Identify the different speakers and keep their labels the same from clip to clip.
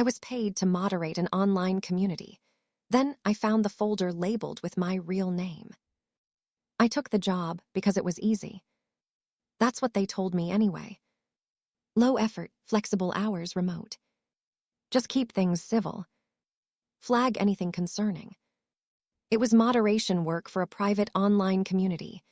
Speaker 1: was paid to moderate an online community. Then I found the folder labeled with my real name. I took the job because it was easy. That's what they told me anyway. Low effort, flexible hours, remote. Just keep things civil. Flag anything concerning. It was moderation work for a private online community.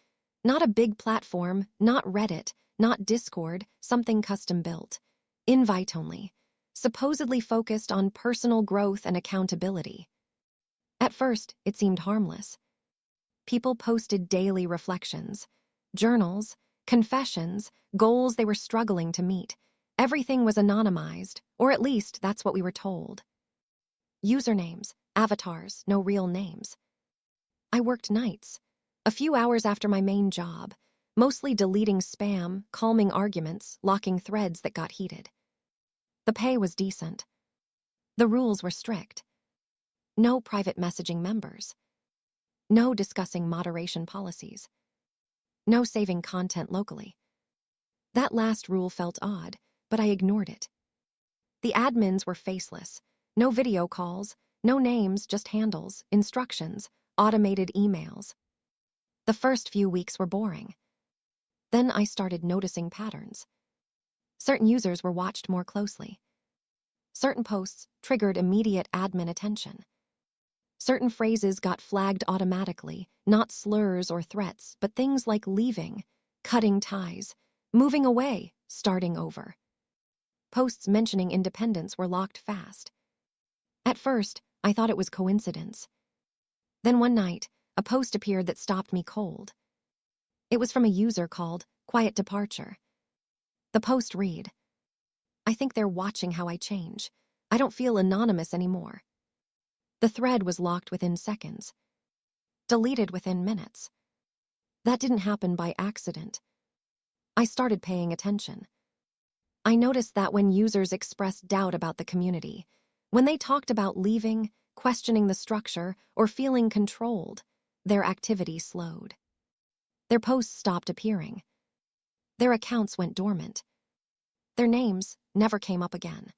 Speaker 1: Not a big platform, not Reddit, not Discord, something custom built. Invite only. Supposedly focused on personal growth and accountability. At first, it seemed harmless. People posted daily reflections, journals, confessions, goals they were struggling to meet. Everything was anonymized, or at least that's what we were told. Usernames, avatars, no real names. I worked nights, a few hours after my main job, mostly deleting spam, calming arguments, locking threads that got heated. The pay was decent. The rules were strict. No private messaging members. No discussing moderation policies. No saving content locally. That last rule felt odd, but I ignored it. The admins were faceless. No video calls, no names, just handles, instructions, automated emails. The first few weeks were boring. Then I started noticing patterns. Certain users were watched more closely. Certain posts triggered immediate admin attention. Certain phrases got flagged automatically, not slurs or threats, but things like leaving, cutting ties, moving away, starting over. Posts mentioning independence were locked fast. At first, I thought it was coincidence. Then one night, a post appeared that stopped me cold. It was from a user called Quiet Departure. The post read, "I think they're watching how I change. I don't feel anonymous anymore." The thread was locked within seconds. Deleted within minutes. That didn't happen by accident. I started paying attention. I noticed that when users expressed doubt about the community, when they talked about leaving, questioning the structure, or feeling controlled, their activity slowed. Their posts stopped appearing. Their accounts went dormant. Their names never came up again.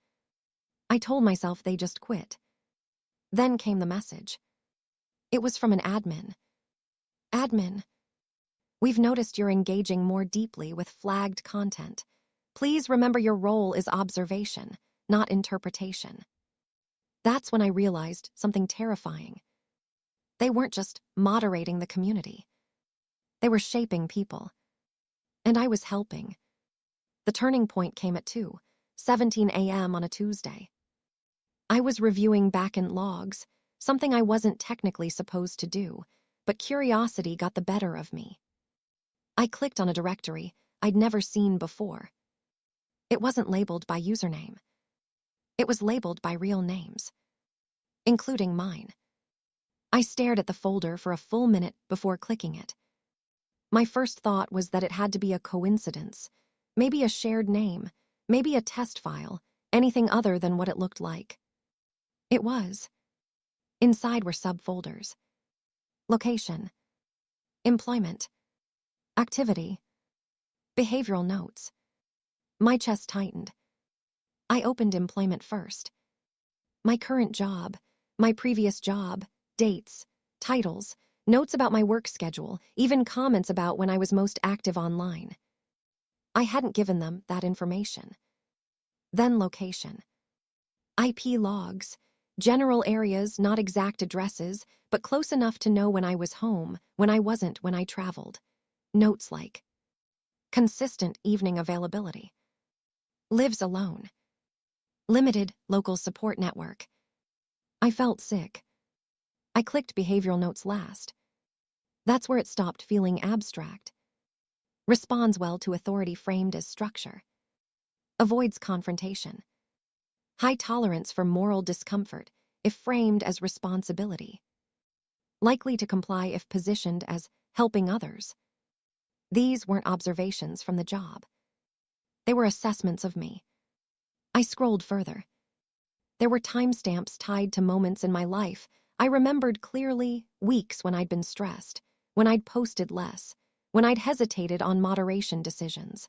Speaker 1: I told myself they just quit. Then came the message. It was from an admin. "Admin, we've noticed you're engaging more deeply with flagged content. Please remember your role is observation, not interpretation." That's when I realized something terrifying. They weren't just moderating the community. They were shaping people. And I was helping. The turning point came at 2:17 a.m. on a Tuesday. I was reviewing backend logs, something I wasn't technically supposed to do, but curiosity got the better of me. I clicked on a directory I'd never seen before. It wasn't labeled by username. It was labeled by real names, including mine. I stared at the folder for a full minute before clicking it. My first thought was that it had to be a coincidence, maybe a shared name, maybe a test file, anything other than what it looked like. It was. Inside were subfolders. Location. Employment. Activity. Behavioral notes. My chest tightened. I opened employment first. My current job, my previous job, dates, titles, notes about my work schedule, even comments about when I was most active online. I hadn't given them that information. Then location. IP logs. General areas, not exact addresses, but close enough to know when I was home, when I wasn't, when I traveled. Notes like, consistent evening availability. Lives alone. Limited local support network. I felt sick. I clicked behavioral notes last. That's where it stopped feeling abstract. Responds well to authority framed as structure. Avoids confrontation. High tolerance for moral discomfort if framed as responsibility. Likely to comply if positioned as helping others. These weren't observations from the job. They were assessments of me. I scrolled further. There were timestamps tied to moments in my life. I remembered clearly weeks when I'd been stressed, when I'd posted less, when I'd hesitated on moderation decisions.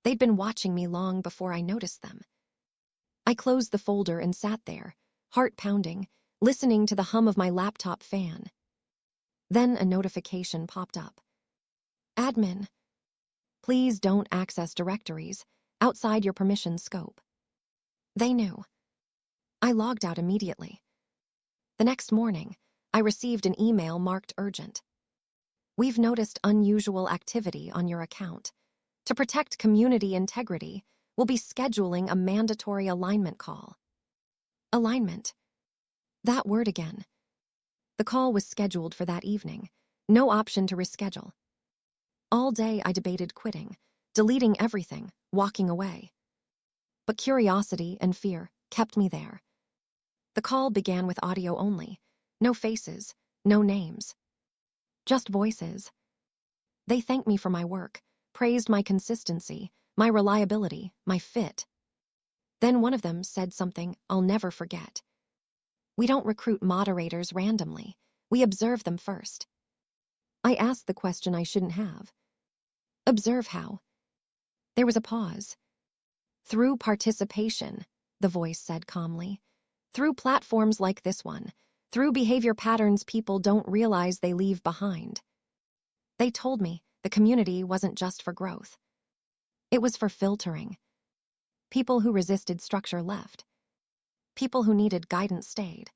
Speaker 1: They'd been watching me long before I noticed them. I closed the folder and sat there, heart pounding, listening to the hum of my laptop fan. Then a notification popped up. Admin. Please don't access directories outside your permission scope. They knew. I logged out immediately. The next morning, I received an email marked urgent. We've noticed unusual activity on your account. To protect community integrity, we'll be scheduling a mandatory alignment call. Alignment. That word again. The call was scheduled for that evening. No option to reschedule. All day I debated quitting, deleting everything, walking away. But curiosity and fear kept me there. The call began with audio only. No faces, no names. Just voices. They thanked me for my work, praised my consistency, my reliability, my fit. Then one of them said something I'll never forget. We don't recruit moderators randomly. We observe them first. I asked the question I shouldn't have. Observe how? There was a pause. Through participation, the voice said calmly. Through platforms like this one. Through behavior patterns people don't realize they leave behind. They told me the community wasn't just for growth. It was for filtering. People who resisted structure left. People who needed guidance stayed.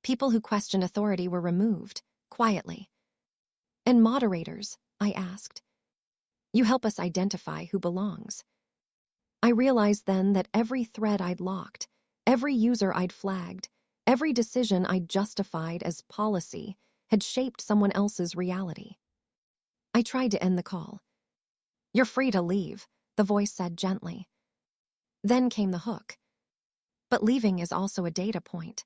Speaker 1: People who questioned authority were removed, quietly. And moderators, I asked. You help us identify who belongs. I realized then that every thread I'd locked, every user I'd flagged, every decision I'd justified as policy had shaped someone else's reality. I tried to end the call. You're free to leave, the voice said gently. Then came the hook. But leaving is also a data point.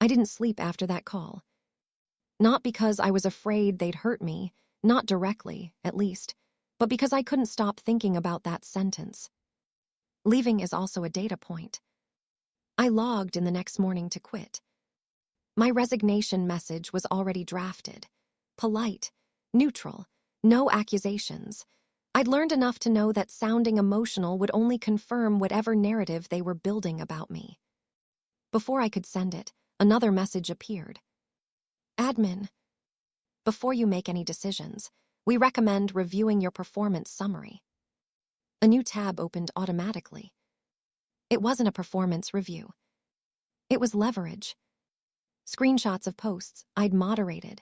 Speaker 1: I didn't sleep after that call. Not because I was afraid they'd hurt me, not directly, at least, but because I couldn't stop thinking about that sentence. Leaving is also a data point. I logged in the next morning to quit. My resignation message was already drafted. Polite, neutral, no accusations. I'd learned enough to know that sounding emotional would only confirm whatever narrative they were building about me. Before I could send it, another message appeared. Admin. Before you make any decisions, we recommend reviewing your performance summary. A new tab opened automatically. It wasn't a performance review. It was leverage. Screenshots of posts I'd moderated.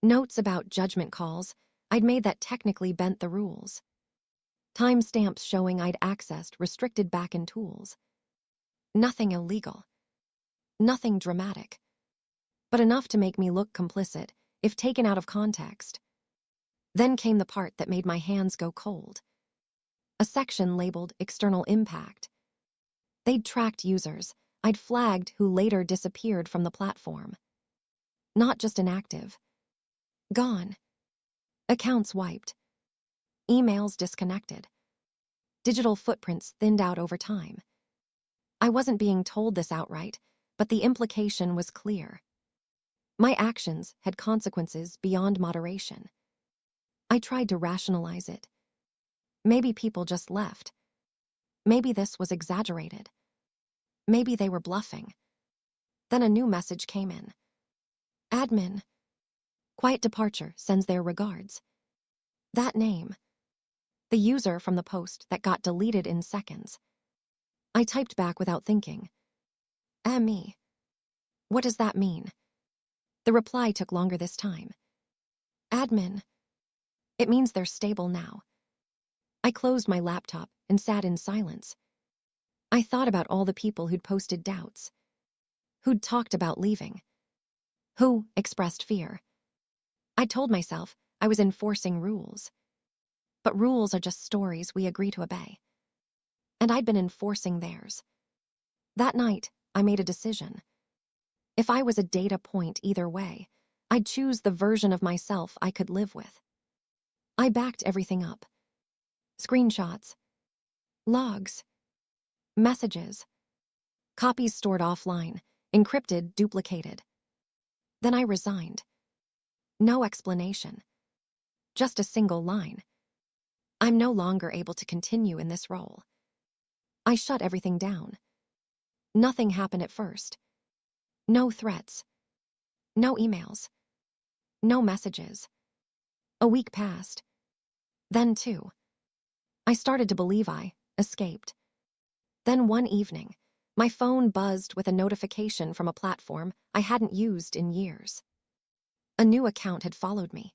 Speaker 1: Notes about judgment calls I'd made that technically bent the rules. Timestamps showing I'd accessed restricted backend tools. Nothing illegal. Nothing dramatic. But enough to make me look complicit if taken out of context. Then came the part that made my hands go cold. A section labeled External Impact. They'd tracked users I'd flagged who later disappeared from the platform. Not just inactive. Gone. Accounts wiped. Emails disconnected. Digital footprints thinned out over time. I wasn't being told this outright, but the implication was clear. My actions had consequences beyond moderation. I tried to rationalize it. Maybe people just left. Maybe this was exaggerated. Maybe they were bluffing. Then a new message came in. Admin. Quiet Departure sends their regards. That name. The user from the post that got deleted in seconds. I typed back without thinking. Me. What does that mean? The reply took longer this time. Admin. It means they're stable now. I closed my laptop and sat in silence. I thought about all the people who'd posted doubts, who'd talked about leaving, who expressed fear. I told myself I was enforcing rules. But rules are just stories we agree to obey. And I'd been enforcing theirs. That night, I made a decision. If I was a data point either way, I'd choose the version of myself I could live with. I backed everything up. Screenshots, logs, messages, copies stored offline, encrypted, duplicated. Then I resigned. No explanation. Just a single line. I'm no longer able to continue in this role. I shut everything down. Nothing happened at first. No threats. No emails. No messages. A week passed. Then two. I started to believe I escaped. Then one evening, my phone buzzed with a notification from a platform I hadn't used in years. A new account had followed me.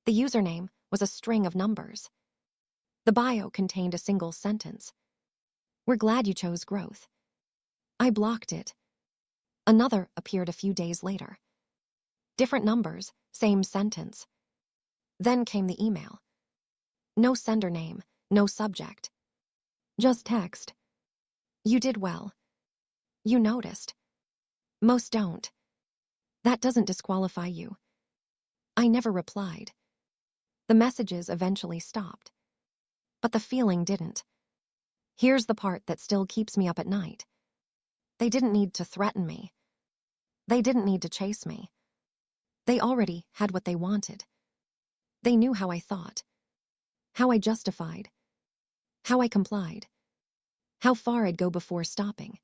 Speaker 1: The username was a string of numbers. The bio contained a single sentence. "We're glad you chose growth." I blocked it. Another appeared a few days later. Different numbers, same sentence. Then came the email. No sender name, no subject. Just text. "You did well. You noticed. Most don't. That doesn't disqualify you." I never replied. The messages eventually stopped. But the feeling didn't. Here's the part that still keeps me up at night. They didn't need to threaten me. They didn't need to chase me. They already had what they wanted. They knew how I thought, how I justified, how I complied, how far I'd go before stopping.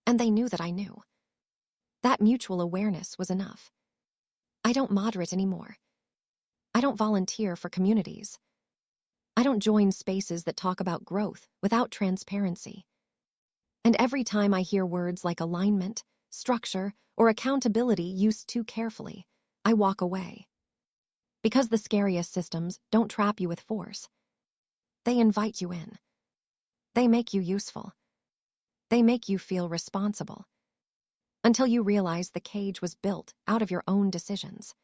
Speaker 1: And they knew that I knew. That mutual awareness was enough. I don't moderate anymore. I don't volunteer for communities. I don't join spaces that talk about growth without transparency. And every time I hear words like alignment, structure, or accountability used too carefully, I walk away. Because the scariest systems don't trap you with force. They invite you in. They make you useful. They make you feel responsible. Until you realize the cage was built out of your own decisions.